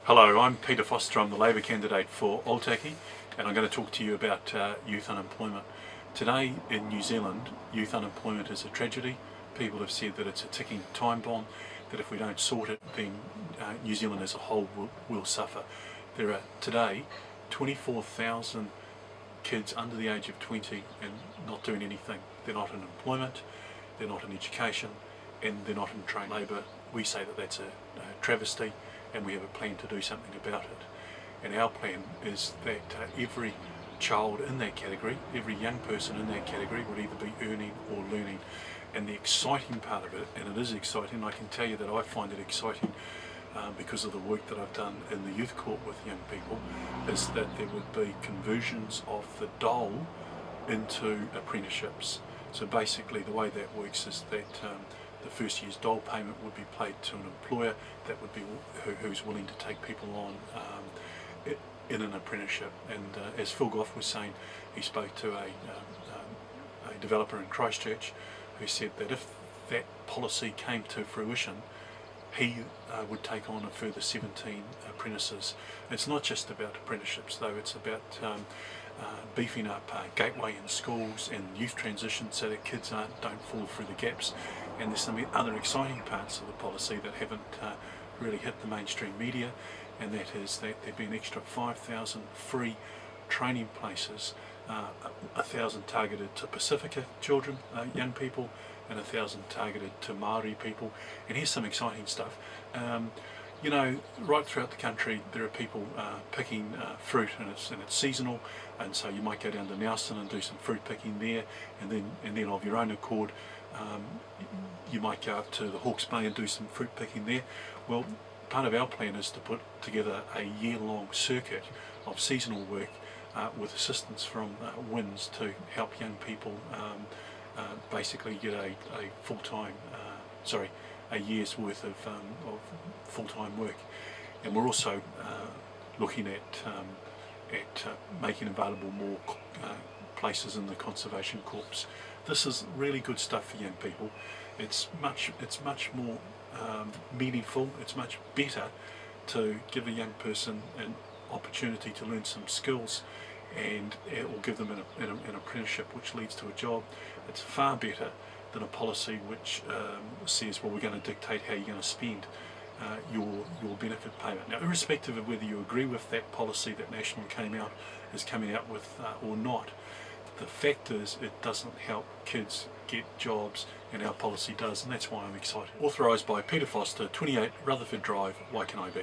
Hello, I'm Peter Foster. I'm the Labor candidate for Otaki, and I'm going to talk to you about youth unemployment. Today in New Zealand, youth unemployment is a tragedy. People have said that it's a ticking time bomb, that if we don't sort it, then New Zealand as a whole will suffer. There are today 24,000 kids under the age of 20 and not doing anything. They're not in employment, they're not in education, and they're not in trained labour. We say that that's a travesty, and we have a plan to do something about it. And our plan is that every child in that category, every young person in that category would either be earning or learning. And the exciting part of it, and it is exciting, I can tell you that I find it exciting because of the work that I've done in the youth court with young people, is that there would be conversions of the dole into apprenticeships. So basically the way that works is that the first year's dole payment would be paid to an employer that would be who's willing to take people on in an apprenticeship. And as Phil Goff was saying, he spoke to a developer in Christchurch who said that if that policy came to fruition, he would take on a further 17 apprentices. It's not just about apprenticeships though, it's about beefing up gateway in schools and youth transition so that kids don't fall through the gaps. And there's some other exciting parts of the policy that haven't really hit the mainstream media, and that is that there'd be an extra 5,000 free training places, 1,000 targeted to Pacifica children, young people, and 1,000 targeted to Maori people. And here's some exciting stuff. You know, right throughout the country there are people picking fruit, and it's seasonal, and so you might go down to Nelson and do some fruit picking there, and then of your own accord you might go up to the Hawke's Bay and do some fruit picking there. Well, part of our plan is to put together a year-long circuit of seasonal work with assistance from WINS to help young people basically get a full-time, a year's worth of full-time work. And we're also looking at making available more places in the Conservation Corps. This is really good stuff for young people. It's much more meaningful. It's much better to give a young person an opportunity to learn some skills, and it will give them an apprenticeship which leads to a job. It's far better than a policy which says, well, we're going to dictate how you're going to spend your benefit payment. Now, irrespective of whether you agree with that policy that National is coming out with or not, the fact is it doesn't help kids get jobs, and our policy does, and that's why I'm excited. Authorised by Peter Foster, 28 Rutherford Drive, Waikanabe.